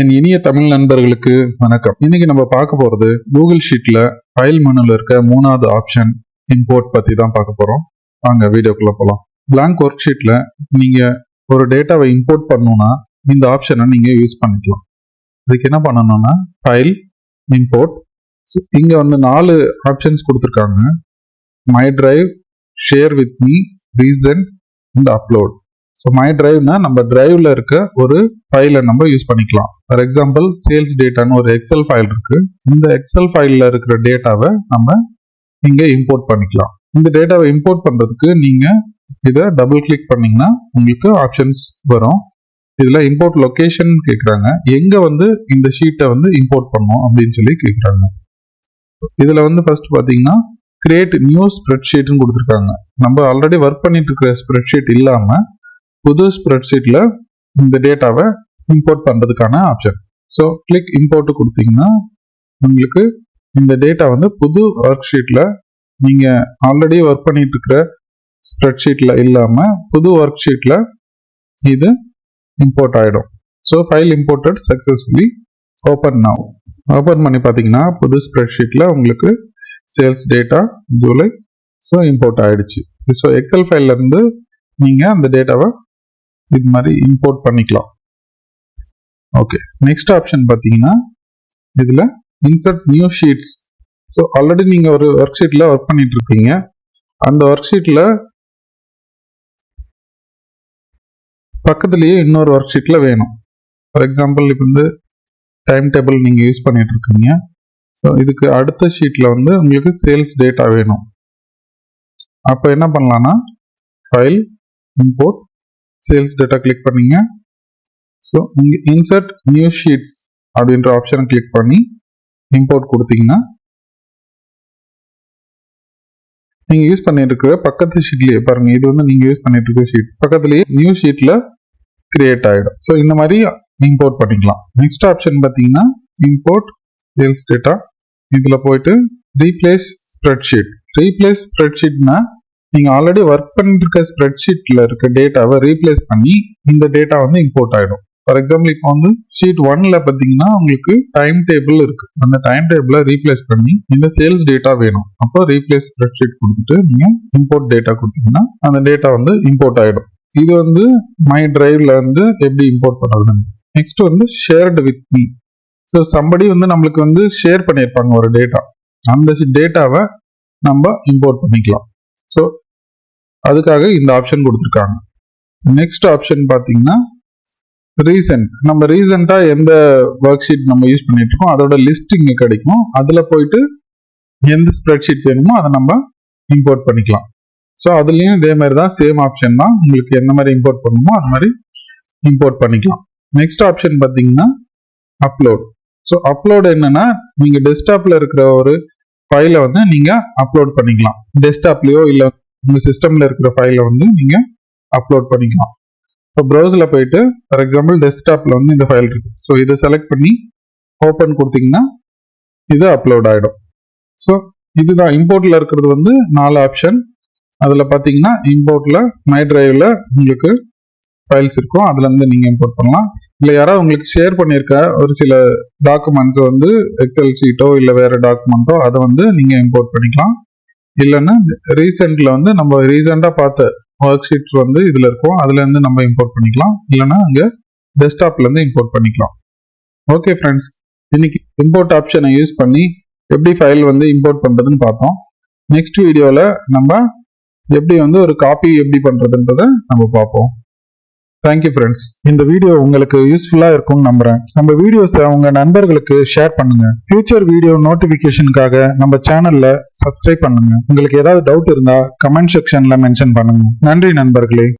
என் இனிய தமிழ் நண்பர்களுக்கு வணக்கம். இன்னைக்கு நம்ம பார்க்க போறது கூகுள் ஷீட்ல ஃபைல் மெனுல இருக்க மூணாவது ஆப்ஷன் இம்போர்ட் பத்தி தான் பார்க்க போறோம். வாங்க வீடியோக்குள்ள போலாம். பிளாங்க் ஒர்க் ஷீட்ல நீங்க ஒரு டேட்டாவை இம்போர்ட் பண்ணணும்னா இந்த ஆப்ஷனை நீங்க யூஸ் பண்ணிக்கலாம். இதுக்கு என்ன பண்ணணும்னா ஃபைல், இம்போர்ட், இங்க வந்து 4 ஆப்ஷன்ஸ் கொடுத்துருக்காங்க. My drive, share with me, recent and upload. So my டிரைவ்னா நம்ம டிரைவ்ல இருக்க ஒரு ஃபைலை நம்ம யூஸ் பண்ணிக்கலாம். ஃபார் எக்ஸாம்பிள் சேல்ஸ் டேட்டான்னு ஒரு எக்ஸல் ஃபைல் இருக்கு. இந்த எக்ஸல் ஃபைலில் இருக்கிற டேட்டாவை நம்ம இங்கே இம்போர்ட் பண்ணிக்கலாம். இந்த டேட்டாவை இம்போர்ட் பண்ணுறதுக்கு நீங்கள் இதை டபுள் கிளிக் பண்ணிங்கன்னா உங்களுக்கு ஆப்ஷன்ஸ் வரும். இதில் இம்போர்ட் லொக்கேஷன் கேட்குறாங்க. எங்கே வந்து இந்த ஷீட்டை வந்து இம்போர்ட் பண்ணணும் அப்படின்னு சொல்லி கேட்குறாங்க. இதில் வந்து ஃபர்ஸ்ட் பார்த்தீங்கன்னா கிரியேட் நியூ ஸ்ப்ரெட்ஷீட்னு கொடுத்துருக்காங்க. நம்ம ஆல்ரெடி ஒர்க் பண்ணிட்டு இருக்கிற ஸ்ப்ரெட்ஷீட் இல்லாமல் புது ஸ்ப்ரெட்ஷீட்ல இந்த டேட்டாவை இம்போர்ட் பண்றதுக்கான ஆப்ஷன். ஸோ கிளிக் இம்போர்ட் கொடுத்தீங்கன்னா உங்களுக்கு இந்த டேட்டா வந்து புது ஒர்க் ஷீட்ல நீங்க ஆல்ரெடி ஒர்க் பண்ணிட்டு இருக்கிற ஸ்ப்ரெட்ஷீட்ல இல்லாம புது ஒர்க் ஷீட்ல இது இம்போர்ட் ஆயிடும். So file imported successfully. Open now. Open பண்ணி பார்த்தீங்கன்னா புது ஸ்ப்ரெட்ஷீட்ல உங்களுக்கு sales data July so import ஆயிடுச்சு. ஸோ எக்ஸல் ஃபைல்ல இருந்து நீங்க அந்த டேட்டாவை இது மாதிரி இம்போர்ட் பண்ணிக்கலாம். ஓகே, நெக்ஸ்ட் ஆப்ஷன் பார்த்தீங்கன்னா இதுல insert new sheets. So already நீங்க ஒரு ஒர்க் ஷீட்ல ஒர்க் பண்ணிட்டு இருக்கீங்க. அந்த ஒர்க் ஷீட்ல பக்கத்துலயே இன்னொரு ஒர்க் ஷீட்ல வேணும். ஃபார் எக்ஸாம்பிள் இப்போ வந்து டைம் டேபிள் நீங்க யூஸ் பண்ணிட்டு இருக்கீங்க. ஸோ இதுக்கு அடுத்த ஷீட்ல வந்து உங்களுக்கு சேல்ஸ் டேட்டா வேணும். அப்போ என்ன பண்ணலாம்னா file, import, sales data click பண்ணீங்க. ஸோ இங்கே இன்சர்ட் நியூ ஷீட்ஸ் அப்படின்ற ஆப்ஷனை கிளிக் பண்ணி இம்போர்ட் கொடுத்தீங்கன்னா நீங்கள் யூஸ் பண்ணிட்டு இருக்கிற பக்கத்து ஷீட்லேயே பாருங்க, இது வந்து நீங்கள் யூஸ் பண்ணிட்டு இருக்கிற ஷீட் பக்கத்துலேயே நியூ ஷீட்ல கிரியேட் ஆகிடும். ஸோ இந்த மாதிரி இம்போர்ட் பண்ணிக்கலாம். நெக்ஸ்ட் ஆப்ஷன் பார்த்தீங்கன்னா இம்போர்ட் சேல்ஸ் டேட்டா. இதில் போயிட்டு ரீப்ளேஸ் ஸ்ப்ரெட்ஷீட். ரீப்ளேஸ் ஸ்ப்ரெட்ஷீட்னா நீங்க ஆல்ரெடி ஒர்க் பண்ணிட்டு இருக்க ஸ்ப்ரெட்ஷீட்ல இருக்க டேட்டாவை ரீப்ளேஸ் பண்ணி இந்த டேட்டா வந்து இம்போர்ட் ஆயிடும். ஃபார் எக்ஸாம்பிள் இப்போ வந்து ஷீட் 1ல பார்த்தீங்கன்னா உங்களுக்கு டைம் டேபிள் இருக்கு. அந்த டைம் டேபிளை ரீப்ளேஸ் பண்ணி இந்த சேல்ஸ் டேட்டா வேணும். அப்போ ரீப்ளேஸ் ஸ்ப்ரெட்ஷீட் கொடுத்துட்டு நீங்க இம்போர்ட் டேட்டா கொடுத்தீங்கன்னா அந்த டேட்டா வந்து இம்போர்ட் ஆயிடும். இது வந்து மை டிரைவ்ல வந்து எப்படி இம்போர்ட் பண்றது. நெக்ஸ்ட் வந்து shared with me. So somebody வந்து நம்மளுக்கு வந்து ஷேர் பண்ணியிருப்பாங்க ஒரு டேட்டா. அந்த டேட்டாவை நம்ம இம்போர்ட் பண்ணிக்கலாம். ஸோ அதுக்காக இந்த ஆப்ஷன் கொடுத்துருக்காங்க. நெக்ஸ்ட் ஆப்ஷன் பார்த்தீங்கன்னா ரீசன்ட். நம்ம ரீசெண்டா எந்த ஒர்க் ஷீட் நம்ம யூஸ் பண்ணிட்டு இருக்கோம் அதோட லிஸ்ட் இங்க கிடைக்கும். அதுல போயிட்டு எந்த ஸ்ப்ரெட் ஷீட் வேணுமோ அதை நம்ம இம்போர்ட் பண்ணிக்கலாம். ஸோ அதுலயும் இதே மாதிரி தான், சேம் ஆப்ஷன் தான். உங்களுக்கு எந்த மாதிரி இம்போர்ட் பண்ணணுமோ அது மாதிரி இம்போர்ட் பண்ணிக்கலாம். நெக்ஸ்ட் ஆப்ஷன் பார்த்தீங்கன்னா அப்லோட். ஸோ அப்லோட் என்னன்னா நீங்க டெஸ்க்டாப்ல இருக்கிற ஒரு ஃபைலை வந்து நீங்க அப்லோட் பண்ணிக்கலாம். டெஸ்க்டாப்லயோ இல்லை உங்க சிஸ்டம்ல இருக்கிற ஃபைலை வந்து நீங்க அப்லோட் பண்ணிக்கலாம். இப்போ ப்ரௌசர்ல போயிட்டு ஃபார் எக்ஸாம்பிள் டெஸ்க்டாப்ல வந்து இந்த ஃபைல் இருக்கு. ஸோ இதை செலக்ட் பண்ணி ஓப்பன் கொடுத்தீங்கன்னா இது அப்லோட் ஆயிடும். ஸோ இதுதான் இம்போர்ட்ல இருக்கிறது வந்து 4 ஆப்ஷன். அதுல பாத்தீங்கன்னா இம்போர்ட்ல மை டிரைவ்ல உங்களுக்கு ஃபைல்ஸ் இருக்கும். அதுல இருந்து நீங்க இம்போர்ட் பண்ணலாம். இல்லை யாராவது உங்களுக்கு ஷேர் பண்ணியிருக்க ஒரு சில டாக்குமெண்ட்ஸ் வந்து எக்ஸல் ஷீட்டோ இல்லை வேற டாக்குமெண்ட்டோ அதை வந்து நீங்க இம்போர்ட் பண்ணிக்கலாம். இல்லைன்னா ரீசெண்ட்ல வந்து நம்ம ரீசெண்டா பார்த்த ஒர்க் ஷீட்ஸ் வந்து இதுல இருக்கும். அதுல இருந்து நம்ம இம்போர்ட் பண்ணிக்கலாம். இல்லைன்னா அங்க டெஸ்க்டாப்ல இருந்து இம்போர்ட் பண்ணிக்கலாம். ஓகே ஃப்ரெண்ட்ஸ், இன்னைக்கு இம்போர்ட் ஆப்ஷனை யூஸ் பண்ணி எப்படி ஃபைல் வந்து இம்போர்ட் பண்றதுன்னு பார்த்தோம். நெக்ஸ்ட் வீடியோல நம்ம எப்படி வந்து ஒரு காப்பி எப்படி பண்றதுன்றதை நம்ம பார்ப்போம். Thank you friends. இந்த வீடியோ உங்களுக்கு யூஸ்ஃபுல்லா இருக்கும்னு நம்புறேன். நம்ம வீடியோஸை உங்க நண்பர்களுக்கு ஷேர் பண்ணுங்க. ஃபியூச்சர் வீடியோ நோட்டிபிகேஷனுக்காக நம்ம சேனல்ல சப்ஸ்கிரைப் பண்ணுங்க. உங்களுக்கு ஏதாவது டவுட் இருந்தா கமெண்ட் செக்ஷன்ல மென்ஷன் பண்ணுங்க. நன்றி நண்பர்களே.